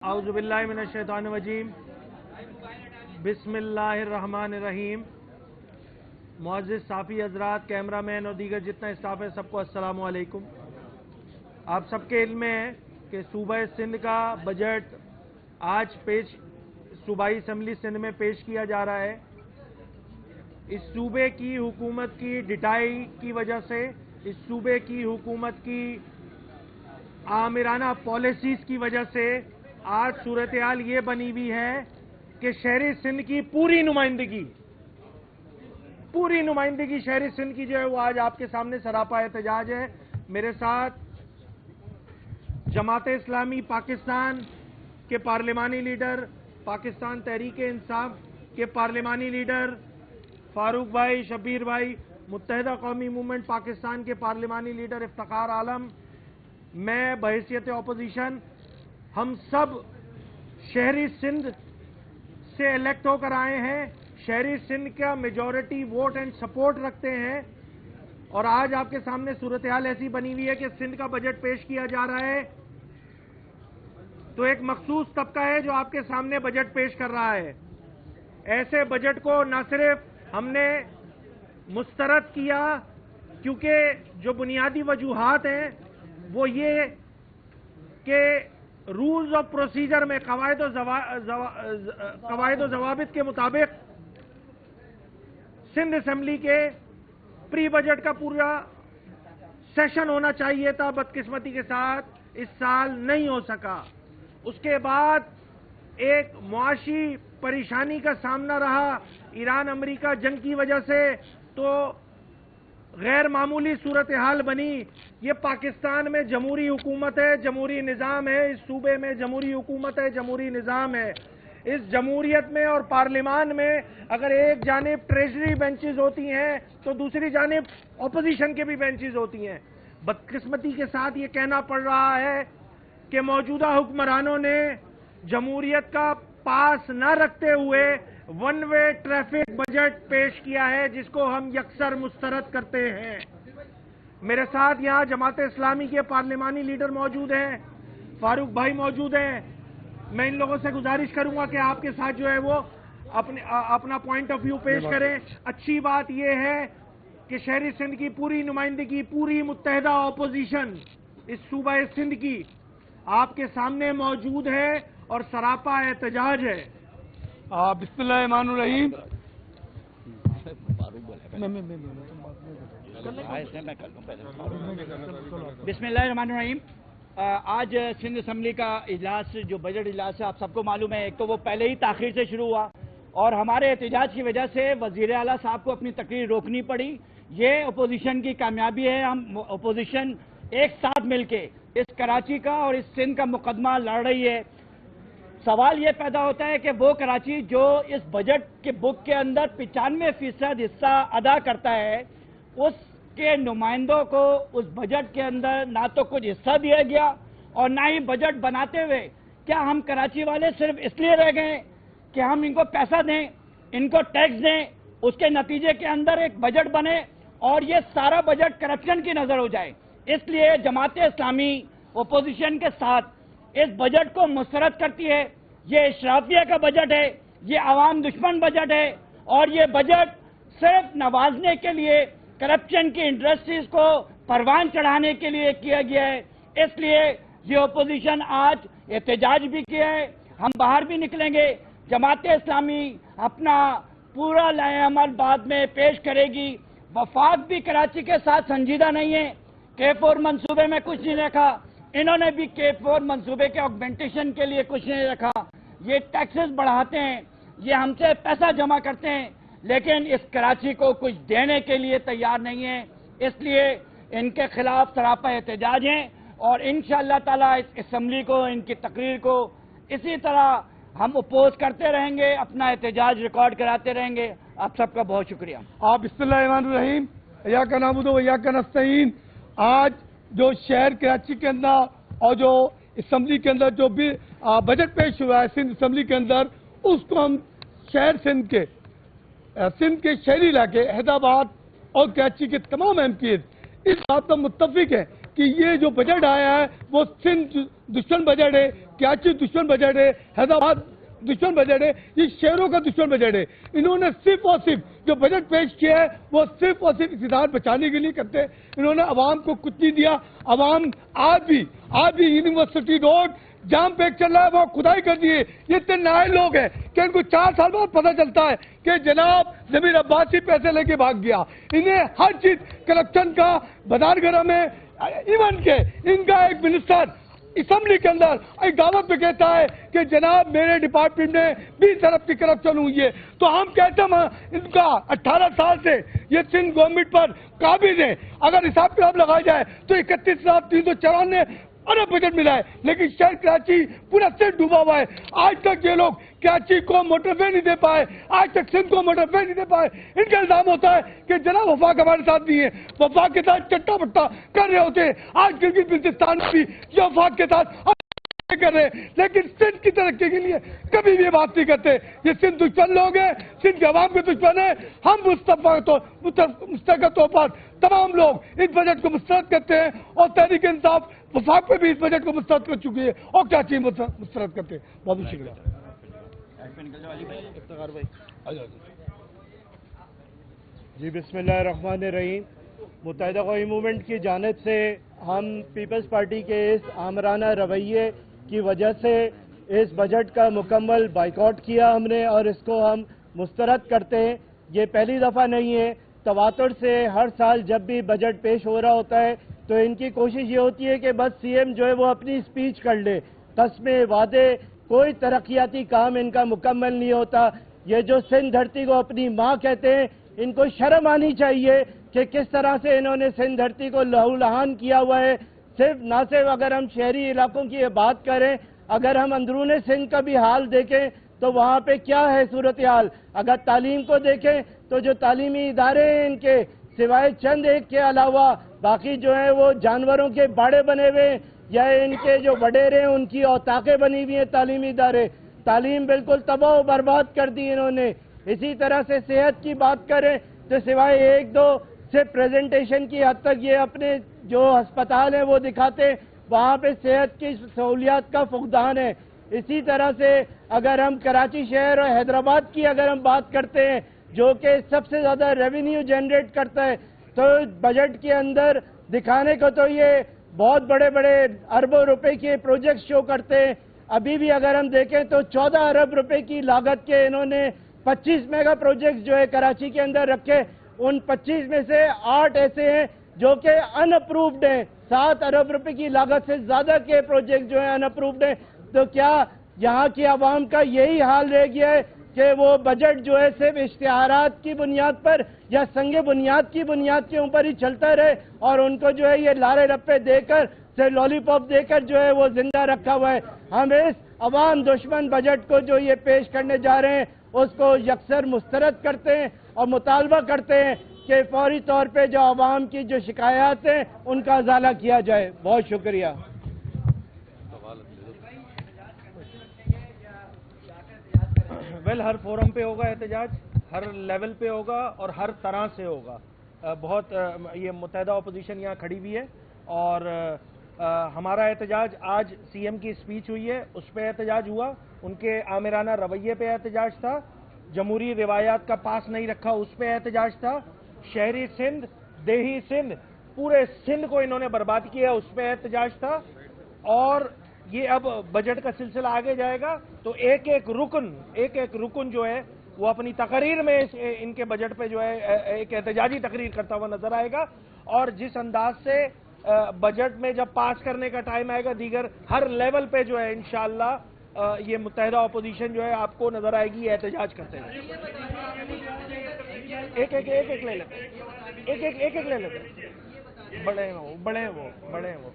اعوذ باللہ من الشیطان الرجیم بسم اللہ الرحمن الرحیم۔ معزز صحافی حضرات، کیمرہ مین اور دیگر جتنا اسٹاف ہے، سب کو السلام علیکم۔ آپ سب کے علم میں ہے کہ صوبہ سندھ کا بجٹ آج صوبائی اسمبلی سندھ میں پیش کیا جا رہا ہے۔ اس صوبے کی حکومت کی ڈٹائی کی وجہ سے، اس صوبے کی حکومت کی آمرانہ پالیسیز کی وجہ سے آج صورتحال یہ بنی ہوئی ہے کہ شہری سندھ کی پوری نمائندگی شہری سندھ کی جو ہے وہ آج آپ کے سامنے سراپا احتجاج ہے۔ میرے ساتھ جماعت اسلامی پاکستان کے پارلیمانی لیڈر، پاکستان تحریک انصاف کے پارلیمانی لیڈر فاروق بھائی، شبیر بھائی، متحدہ قومی موومنٹ پاکستان کے پارلیمانی لیڈر افتخار عالم، میں بحیثیت اپوزیشن، ہم سب شہری سندھ سے الیکٹ ہو کر آئے ہیں، شہری سندھ کا میجورٹی ووٹ اینڈ سپورٹ رکھتے ہیں، اور آج آپ کے سامنے صورتحال ایسی بنی ہوئی ہے کہ سندھ کا بجٹ پیش کیا جا رہا ہے تو ایک مخصوص طبقہ ہے جو آپ کے سامنے بجٹ پیش کر رہا ہے۔ ایسے بجٹ کو نہ صرف ہم نے مسترد کیا کیونکہ جو بنیادی وجوہات ہیں وہ یہ کہ رولز آف پروسیجر میں قواعد و ضوابط کے مطابق سندھ اسمبلی کے پری بجٹ کا پورا سیشن ہونا چاہیے تھا، بدقسمتی کے ساتھ اس سال نہیں ہو سکا۔ اس کے بعد ایک معاشی پریشانی کا سامنا رہا ایران امریکہ جنگ کی وجہ سے، تو غیر معمولی صورتحال بنی۔ یہ پاکستان میں جمہوری حکومت ہے، جمہوری نظام ہے، اس صوبے میں جمہوری حکومت ہے، جمہوری نظام ہے۔ اس جمہوریت میں اور پارلیمان میں اگر ایک جانب ٹریجری بینچز ہوتی ہیں تو دوسری جانب اپوزیشن کے بھی بینچز ہوتی ہیں۔ بدقسمتی کے ساتھ یہ کہنا پڑ رہا ہے کہ موجودہ حکمرانوں نے جمہوریت کا پاس نہ رکھتے ہوئے ون وے ٹریفک بجٹ پیش کیا ہے، جس کو ہم یکسر مسترد کرتے ہیں۔ میرے ساتھ یہاں جماعت اسلامی کے پارلیمانی لیڈر موجود ہیں، فاروق بھائی موجود ہیں۔ میں ان لوگوں سے گزارش کروں گا کہ آپ کے ساتھ جو ہے وہ اپنا پوائنٹ آف ویو پیش کریں۔ اچھی بات یہ ہے کہ شہری سندھ کی پوری نمائندگی، پوری متحدہ اپوزیشن اس صوبہ سندھ کی آپ کے سامنے موجود ہے اور سراپا احتجاج ہے۔ بسم اللہ الرحمن الرحیم۔ بسم اللہ الرحمن الرحیم۔ آج سندھ اسمبلی کا اجلاس، جو بجٹ اجلاس ہے، آپ سب کو معلوم ہے، ایک تو وہ پہلے ہی تاخیر سے شروع ہوا اور ہمارے احتجاج کی وجہ سے وزیر اعلیٰ صاحب کو اپنی تقریر روکنی پڑی۔ یہ اپوزیشن کی کامیابی ہے۔ ہم اپوزیشن ایک ساتھ مل کے اس کراچی کا اور اس سندھ کا مقدمہ لڑ رہی ہے۔ سوال یہ پیدا ہوتا ہے کہ وہ کراچی جو اس بجٹ کے بک کے اندر 95% حصہ ادا کرتا ہے، اس کے نمائندوں کو اس بجٹ کے اندر نہ تو کچھ حصہ دیا گیا اور نہ ہی بجٹ بناتے ہوئے کیا ہم کراچی والے صرف اس لیے رہ گئے کہ ہم ان کو پیسہ دیں، ان کو ٹیکس دیں، اس کے نتیجے کے اندر ایک بجٹ بنے اور یہ سارا بجٹ کرپشن کی نظر ہو جائے۔ اس لیے جماعت اسلامی اپوزیشن کے ساتھ اس بجٹ کو مسترد کرتی ہے۔ یہ اشرافیہ کا بجٹ ہے، یہ عوام دشمن بجٹ ہے اور یہ بجٹ صرف نوازنے کے لیے، کرپشن کی انڈسٹریز کو پروان چڑھانے کے لیے کیا گیا ہے۔ اس لیے یہ اپوزیشن آج احتجاج بھی کیا ہے، ہم باہر بھی نکلیں گے۔ جماعت اسلامی اپنا پورا لائحہ عمل بعد میں پیش کرے گی۔ وفاق بھی کراچی کے ساتھ سنجیدہ نہیں ہے۔ K4 منصوبے میں کچھ نہیں رکھا، انہوں نے بھی K4 منصوبے کے آگمنٹیشن کے لیے کچھ نہیں رکھا۔ یہ ٹیکسز بڑھاتے ہیں، یہ ہم سے پیسہ جمع کرتے ہیں، لیکن اس کراچی کو کچھ دینے کے لیے تیار نہیں ہے۔ اس لیے ان کے خلاف سراپا احتجاج ہیں اور انشاءاللہ تعالی اس اسمبلی کو، ان کی تقریر کو اسی طرح ہم اپوز کرتے رہیں گے، اپنا احتجاج ریکارڈ کراتے رہیں گے۔ آپ سب کا بہت شکریہ۔ بسم اللہ الرحمن الرحیم۔ ایاک نعبد و ایاک نستعین۔ آج جو شہر کراچی کے اندر اور جو اسمبلی کے اندر جو بھی بجٹ پیش ہوا ہے سندھ اسمبلی کے اندر، اس کو ہم شہر سندھ کے شہری علاقے حیدرآباد اور کراچی کے تمام ایم پیز اس بات پر متفق ہیں کہ یہ جو بجٹ آیا ہے وہ سندھ دشمن بجٹ ہے، कराची दुश्मन बजट है, हैदराबाद दुश्मन बजट है, ये शहरों का दुश्मन बजट है। इन्होंने सिर्फ और सिर्फ जो बजट पेश किया है वो सिर्फ और सिर्फ इक़्तिदार बचाने के लिए करते हैं। इन्होंने अवाम को कुछ नहीं दिया। अवाम आज भी यूनिवर्सिटी रोड जाम पे चल रहा है, वो खुदाई कर दिए। ये इतने नायल लोग हैं कि इनको 4 साल बाद पता चलता है कि जनाब ज़मीर अब्बासी पैसे लेके भाग गया। इन्हें हर चीज करप्शन का बदारगरा में इवन के इनका एक मिनिस्टर असेंबली के अंदर एक दावत पे कहता है कि जनाब मेरे डिपार्टमेंट में 20 अरब की करप्शन हुई है। तो हम कहते हैं इनका 18 साल से ये सिंध गवर्नमेंट पर काबिज है। अगर हिसाब किताब लगाया जाए तो 31,394 अरब बजट मिला है, लेकिन शहर कराची पूरा सिर डूबा हुआ है। आज तक ये लोग कराची को मोटरवे नहीं दे पाए, आज तक सिंध को मोटरवे नहीं दे पाए। इनका इल्जाम होता है कि जनाब वफाक हमारे साथ नहीं है, वफाक के साथ चट्टा बट्टा कर रहे होते हैं। आज गिलगित बिल्तिस्तान में भी ये वफाक के साथ कर रहे हैं, लेकिन सिंध की तरक्की के लिए कभी भी ये बात नहीं करते। ये सिंध दुश्मन लोग हैं, सिंध के अवाम के दुश्मन है। हम मुस्तक़िल तौर पर तमाम लोग इस बजट को मुस्तरद करते हैं और तहरीक इंसाफ वफाक पे भी इस बजट को मुस्तरद कर चुकी है और क्या चीज मुस्तरद करते हैं। बहुत बहुत शुक्रिया। जी बिस्मिल्लाहिर्रहमानिर्रहीम। मुत्तहिदा कौमी मूवमेंट की जानिब से हम पीपल्स पार्टी के इस आमराना रवैये की वजह से इस बजट का मुकम्मल बाइकआउट किया हमने और इसको हम मुस्तरद करते हैं। ये पहली दफ़ा नहीं है, तवातुर से हर साल जब भी बजट पेश हो रहा होता है तो इनकी कोशिश ये होती है कि बस सीएम जो है वो अपनी स्पीच कर ले, कस्में वादे, कोई तरक्याती काम इनका मुकम्मल नहीं होता। ये जो सिंध धरती को अपनी माँ कहते हैं, इनको शर्म आनी चाहिए कि किस तरह से इन्होंने सिंध धरती को लहूलुहान किया हुआ है। ना सिर्फ अगर हम शहरी इलाकों की बात करें, अगर हम अंदरूने सिंध का भी हाल देखें तो वहाँ पे क्या है सूरत हाल। अगर तालीम को देखें तो जो तालीमी इदारे हैं इनके सिवाय चंद एक के अलावा बाकी जो है वो जानवरों के बाड़े बने हुए या इनके जो वडेरे हैं उनकी औताकें बनी हुई हैं तालीमी इदारे। तालीम बिल्कुल तबाह बर्बाद कर दी इन्होंने। इसी तरह से सेहत की बात करें तो सिवाय एक दो से प्रेजेंटेशन की हद तक ये अपने जो अस्पताल है वो दिखाते, वहाँ पे सेहत की सहूलियात का फुकदान है। इसी तरह से अगर हम कराची शहर और हैदराबाद की अगर हम बात करते हैं जो कि सबसे ज्यादा रेवेन्यू जनरेट करता है, तो बजट के अंदर दिखाने को तो ये बहुत बड़े बड़े अरबों रुपए के प्रोजेक्ट शो करते हैं। अभी भी अगर हम देखें तो 14 अरब रुपए की लागत के इन्होंने 25 मेगा प्रोजेक्ट जो है कराची के अंदर रखे। उन 25 में से 8 ऐसे हैं जो कि अनअप्रूव्ड हैं। 7 अरब रुपए की लागत से ज्यादा के प्रोजेक्ट जो है अनअप्रूव्ड हैं। तो क्या यहाँ की आवाम का यही हाल रह गया है कि वो बजट जो है सिर्फ इश्तिहारात की बुनियाद पर या संगे बुनियाद की बुनियाद के ऊपर ही चलता रहे और उनको जो है ये लारे रप्पे देकर से लॉलीपॉप देकर जो है वो जिंदा रखा हुआ है। हम इस अवाम दुश्मन बजट को जो ये पेश करने जा रहे हैं उसको यकसर मुस्तरद करते हैं और मुतालबा करते हैं कि फौरी तौर पे जो अवाम की जो शिकायत हैं उनका अजाला किया जाए। बहुत शुक्रिया। हर फोरम पे होगा एहतजाज, हर लेवल पे होगा और हर तरह से होगा। बहुत ये मुत्तहिदा अपोजिशन यहाँ खड़ी हुई है और हमारा एहतजाज आज सीएम की स्पीच हुई है उस पर एहतजाज हुआ, उनके आमिराना रवैये पे एहतजाज था, जमहूरी रिवायात का पास नहीं रखा उस पर एहतजाज था, शहरी सिंध, देही सिंध, पूरे सिंध को इन्होंने बर्बाद किया उस पर एहतजाज था। और ये अब बजट का सिलसिला आगे जाएगा तो एक एक रुकन जो है वो अपनी तकरीर में इनके बजट पे जो है एक एहतजाजी तकरीर करता हुआ नजर आएगा। और जिस अंदाज से बजट में जब पास करने का टाइम आएगा दीगर हर लेवल पे जो है इंशाअल्लाह ये मुत्तहिदा अपोजिशन जो है आपको नजर आएगी एहतजाज करते हैं। एक एक ले लेते, एक एक ले लेते, बड़े हैं वो।